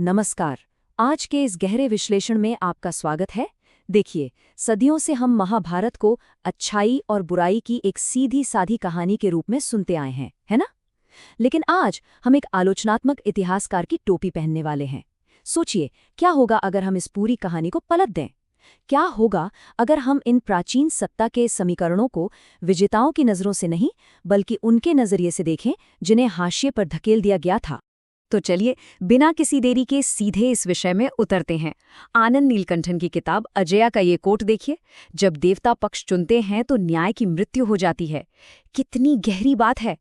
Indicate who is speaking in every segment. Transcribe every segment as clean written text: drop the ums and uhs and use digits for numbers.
Speaker 1: नमस्कार। आज के इस गहरे विश्लेषण में आपका स्वागत है। देखिए, सदियों से हम महाभारत को अच्छाई और बुराई की एक सीधी साधी कहानी के रूप में सुनते आए हैं, है ना? लेकिन आज हम एक आलोचनात्मक इतिहासकार की टोपी पहनने वाले हैं। सोचिए, क्या होगा अगर हम इस पूरी कहानी को पलट दें? क्या होगा अगर हम इन प्राचीन सत्ता के समीकरणों को विजेताओं की नज़रों से नहीं, बल्कि उनके नज़रिए से देखें जिन्हें हाशिए पर धकेल दिया गया था? तो चलिए, बिना किसी देरी के सीधे इस विषय में उतरते हैं। आनंद नीलकंठन की किताब अजया का ये कोट देखिए, जब देवता पक्ष चुनते हैं तो न्याय की मृत्यु हो जाती है। कितनी गहरी बात है।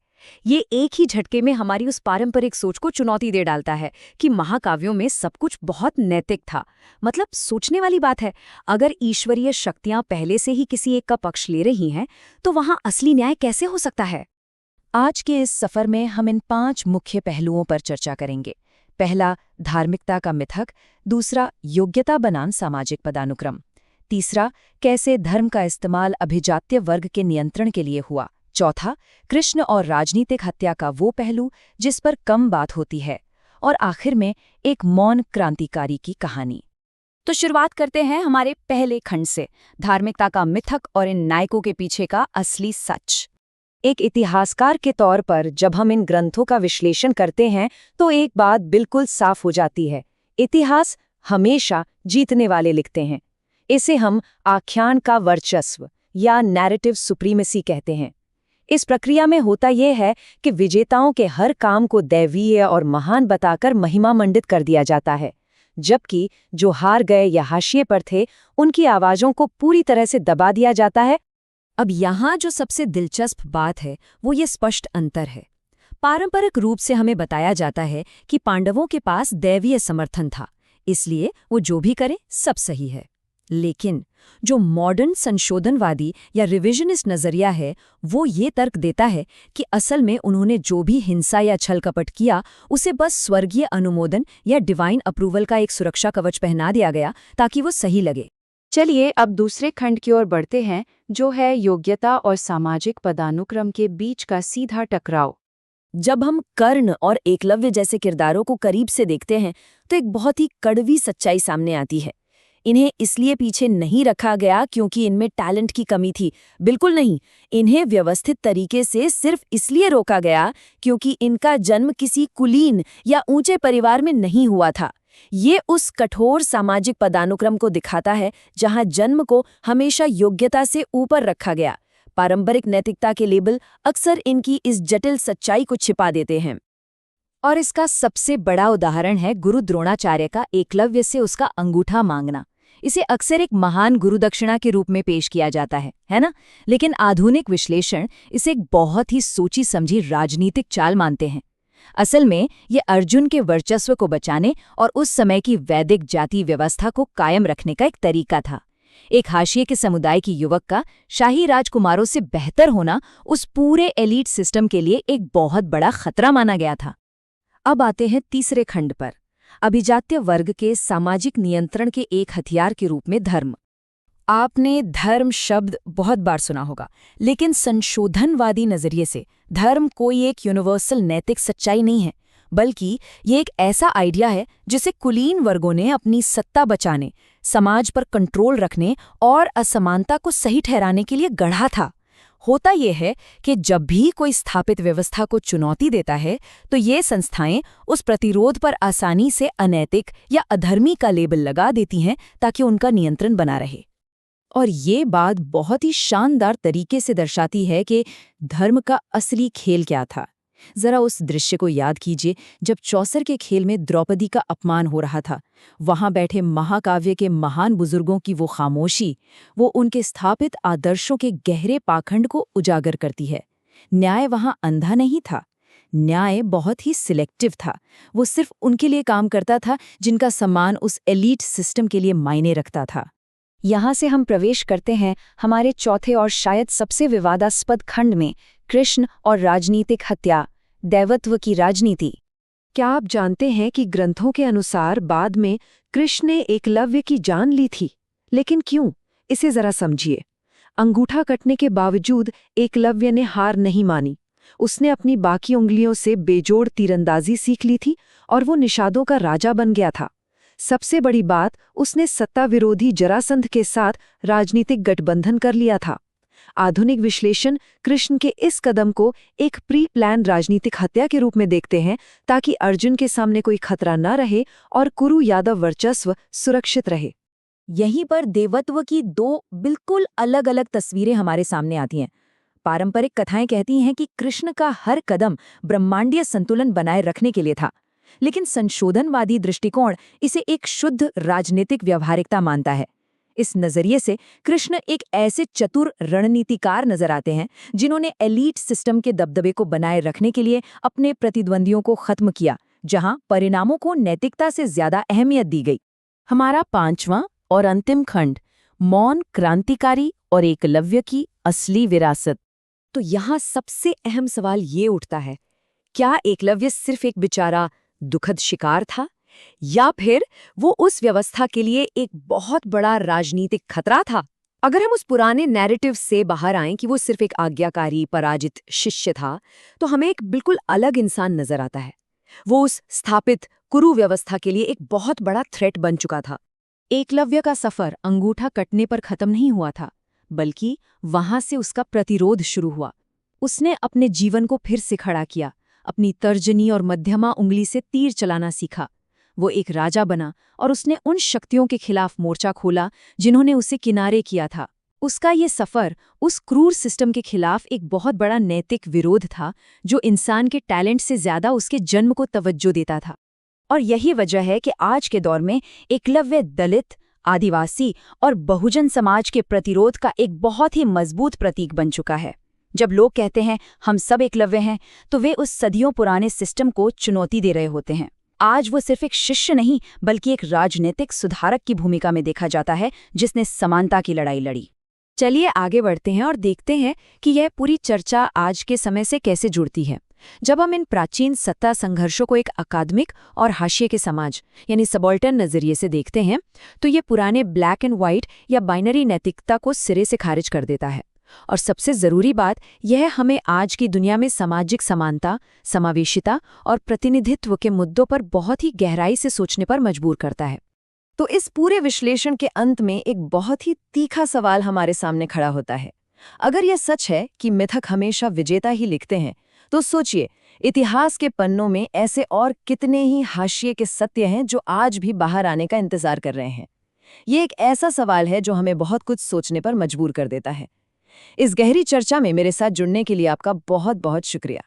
Speaker 1: ये एक ही झटके में हमारी उस पारंपरिक सोच को चुनौती दे डालता है कि महाकाव्यों में सब कुछ बहुत नैतिक था। मतलब सोचने वाली बात है, अगर ईश्वरीय शक्तियां पहले से ही किसी एक का पक्ष ले रही हैं, तो वहां असली न्याय कैसे हो सकता है? आज के इस सफर में हम इन 5 मुख्य पहलुओं पर चर्चा करेंगे। पहला, धार्मिकता का मिथक। दूसरा, योग्यता बनाम सामाजिक पदानुक्रम। तीसरा, कैसे धर्म का इस्तेमाल अभिजात्य वर्ग के नियंत्रण के लिए हुआ। चौथा, कृष्ण और राजनीतिक हत्या का वो पहलू जिस पर कम बात होती है। और आखिर में एक मौन क्रांतिकारी की कहानी। तो शुरुआत करते हैं हमारे पहले खंड से, धार्मिकता का मिथक और इन नायकों के पीछे का असली सच। एक इतिहासकार के तौर पर जब हम इन ग्रंथों का विश्लेषण करते हैं तो एक बात बिल्कुल साफ हो जाती है। इतिहास हमेशा जीतने वाले लिखते हैं। इसे हम आख्यान का वर्चस्व या नैरेटिव सुप्रीमेसी कहते हैं। इस प्रक्रिया में होता यह है कि विजेताओं के हर काम को दैवीय और महान बताकर महिमा मंडित कर दिया जाता है, जबकि जो हार गए या हाशिए पर थे उनकी आवाज़ों को पूरी तरह से दबा दिया जाता है। अब यहाँ जो सबसे दिलचस्प बात है वो ये स्पष्ट अंतर है। पारंपरिक रूप से हमें बताया जाता है कि पांडवों के पास दैवीय समर्थन था, इसलिए वो जो भी करे सब सही है। लेकिन जो मॉडर्न संशोधनवादी या रिविजनिस्ट नज़रिया है वो ये तर्क देता है कि असल में उन्होंने जो भी हिंसा या छल कपट किया उसे बस स्वर्गीय अनुमोदन या डिवाइन अप्रूवल का एक सुरक्षा कवच पहना दिया गया ताकि वो सही लगे। चलिए अब दूसरे खंड की ओर बढ़ते हैं, जो है योग्यता और सामाजिक पदानुक्रम के बीच का सीधा टकराव। जब हम कर्ण और एकलव्य जैसे किरदारों को करीब से देखते हैं तो एक बहुत ही कड़वी सच्चाई सामने आती है। इन्हें इसलिए पीछे नहीं रखा गया क्योंकि इनमें टैलेंट की कमी थी, बिल्कुल नहीं। इन्हें व्यवस्थित तरीके से सिर्फ इसलिए रोका गया क्योंकि इनका जन्म किसी कुलीन या ऊंचे परिवार में नहीं हुआ था। ये उस कठोर सामाजिक पदानुक्रम को दिखाता है जहां जन्म को हमेशा योग्यता से ऊपर रखा गया। पारंपरिक नैतिकता के लेबल अक्सर इनकी इस जटिल सच्चाई को छिपा देते हैं। और इसका सबसे बड़ा उदाहरण है गुरु द्रोणाचार्य का एकलव्य से उसका अंगूठा मांगना। इसे अक्सर एक महान गुरुदक्षिणा के रूप में पेश किया जाता है ना? लेकिन आधुनिक विश्लेषण इसे एक बहुत ही सोची समझी राजनीतिक चाल मानते हैं। असल में ये अर्जुन के वर्चस्व को बचाने और उस समय की वैदिक जाति व्यवस्था को कायम रखने का एक तरीका था। एक हाशिए के समुदाय की युवक का शाही राजकुमारों से बेहतर होना उस पूरे एलीट सिस्टम के लिए एक बहुत बड़ा खतरा माना गया था। अब आते हैं तीसरे खंड पर, अभिजात्य वर्ग के सामाजिक नियंत्रण के एक हथियार के रूप में धर्म। आपने धर्म शब्द बहुत बार सुना होगा, लेकिन संशोधनवादी नजरिए से धर्म कोई एक यूनिवर्सल नैतिक सच्चाई नहीं है, बल्कि ये एक ऐसा आइडिया है जिसे कुलीन वर्गों ने अपनी सत्ता बचाने, समाज पर कंट्रोल रखने और असमानता को सही ठहराने के लिए गढ़ा था। होता यह है कि जब भी कोई स्थापित व्यवस्था को चुनौती देता है तो ये संस्थाएं उस प्रतिरोध पर आसानी से अनैतिक या अधर्मी का लेबल लगा देती हैं ताकि उनका नियंत्रण बना रहे। और ये बात बहुत ही शानदार तरीके से दर्शाती है कि धर्म का असली खेल क्या था। जरा उस दृश्य को याद कीजिए जब चौसर के खेल में द्रौपदी का अपमान हो रहा था। वहां बैठे महाकाव्य के महान बुजुर्गों की वो खामोशी, वो उनके स्थापित आदर्शों के गहरे पाखंड को उजागर करती है। न्याय वहां अंधा नहीं था, न्याय बहुत ही सिलेक्टिव था। वो सिर्फ उनके लिए काम करता था जिनका सम्मान उस एलीट सिस्टम के लिए मायने रखता था। यहाँ से हम प्रवेश करते हैं हमारे चौथे और शायद सबसे विवादास्पद खंड में, कृष्ण और राजनीतिक हत्या, दैवत्व की राजनीति। क्या आप जानते हैं कि ग्रंथों के अनुसार बाद में कृष्ण ने एकलव्य की जान ली थी? लेकिन क्यों? इसे जरा समझिए। अंगूठा कटने के बावजूद एकलव्य ने हार नहीं मानी। उसने अपनी बाकी उंगलियों से बेजोड़ तीरंदाजी सीख ली थी और वो निषादों का राजा बन गया था। सबसे बड़ी बात, उसने सत्ता विरोधी जरासंध के साथ राजनीतिक गठबंधन कर लिया था। आधुनिक विश्लेषण कृष्ण के इस कदम को एक प्री प्लान राजनीतिक हत्या के रूप में देखते हैं, ताकि अर्जुन के सामने कोई खतरा न रहे और कुरु यादव वर्चस्व सुरक्षित रहे।
Speaker 2: यहीं पर देवत्व की दो बिल्कुल अलग अलग तस्वीरें हमारे सामने आती हैं। पारंपरिक कथाएं कहती हैं कि कृष्ण का हर कदम ब्रह्मांडीय संतुलन बनाए रखने के लिए था, लेकिन संशोधनवादी दृष्टिकोण इसे एक शुद्ध राजनीतिक व्यवहारिकता मानता है। इस नजरिए से कृष्ण एक ऐसे चतुर रणनीतिकार नजर आते हैं जिन्होंने एलीट सिस्टम के दबदबे को बनाए रखने के लिए अपने प्रतिद्वंदियों को खत्म किया, जहां परिणामों को नैतिकता से ज्यादा अहमियत दी गई।
Speaker 3: हमारा 5वां और अंतिम खंड, मौन क्रांतिकारी और एकलव्य की असली विरासत।
Speaker 1: तो यहाँ सबसे अहम सवाल ये उठता है, क्या एकलव्य सिर्फ एक बेचारा दुखद शिकार था, या फिर वो उस व्यवस्था के लिए एक बहुत बड़ा राजनीतिक खतरा था? अगर हम उस पुराने नैरेटिव से बाहर आएं कि वो सिर्फ एक आज्ञाकारी पराजित शिष्य था, तो हमें एक बिल्कुल अलग इंसान नजर आता है। वो उस स्थापित कुरु व्यवस्था के लिए एक बहुत बड़ा थ्रेट बन चुका था। एकलव्य का सफर अंगूठा कटने पर खत्म नहीं हुआ था, बल्कि वहां से उसका प्रतिरोध शुरू हुआ। उसने अपने जीवन को फिर से खड़ा किया, अपनी तर्जनी और मध्यमा उंगली से तीर चलाना सीखा। वो एक राजा बना और उसने उन शक्तियों के खिलाफ मोर्चा खोला जिन्होंने उसे किनारे किया था। उसका ये सफर उस क्रूर सिस्टम के खिलाफ एक बहुत बड़ा नैतिक विरोध था, जो इंसान के टैलेंट से ज्यादा उसके जन्म को तवज्जो देता था। और यही वजह है कि आज के दौर में एकलव्य दलित, आदिवासी और बहुजन समाज के प्रतिरोध का एक बहुत ही मजबूत प्रतीक बन चुका है। जब लोग कहते हैं हम सब एकलव्य हैं, तो वे उस सदियों पुराने सिस्टम को चुनौती दे रहे होते हैं। आज वो सिर्फ एक शिष्य नहीं, बल्कि एक राजनीतिक सुधारक की भूमिका में देखा जाता है, जिसने समानता की लड़ाई लड़ी। चलिए आगे बढ़ते हैं और देखते हैं कि यह पूरी चर्चा आज के समय से कैसे जुड़ती है। जब हम इन प्राचीन सत्ता संघर्षों को एक अकादमिक और हाशिए के समाज यानी सबॉल्टर्न नजरिए से देखते हैं, तो ये पुराने ब्लैक एंड व्हाइट या बाइनरी नैतिकता को सिरे से खारिज कर देता है। और सबसे जरूरी बात यह हमें आज की दुनिया में सामाजिक समानता, समावेशिता और प्रतिनिधित्व के मुद्दों पर बहुत ही गहराई से सोचने पर मजबूर करता है। तो इस पूरे विश्लेषण के अंत में एक बहुत ही तीखा सवाल हमारे सामने खड़ा होता है। अगर यह सच है कि मिथक हमेशा विजेता ही लिखते हैं, तो सोचिए इतिहास के पन्नों में ऐसे और कितने ही हाशिए के सत्य हैं जो आज भी बाहर आने का इंतजार कर रहे हैं। ये एक ऐसा सवाल है जो हमें बहुत कुछ सोचने पर मजबूर कर देता है। इस गहरी चर्चा में मेरे साथ जुड़ने के लिए आपका बहुत बहुत शुक्रिया।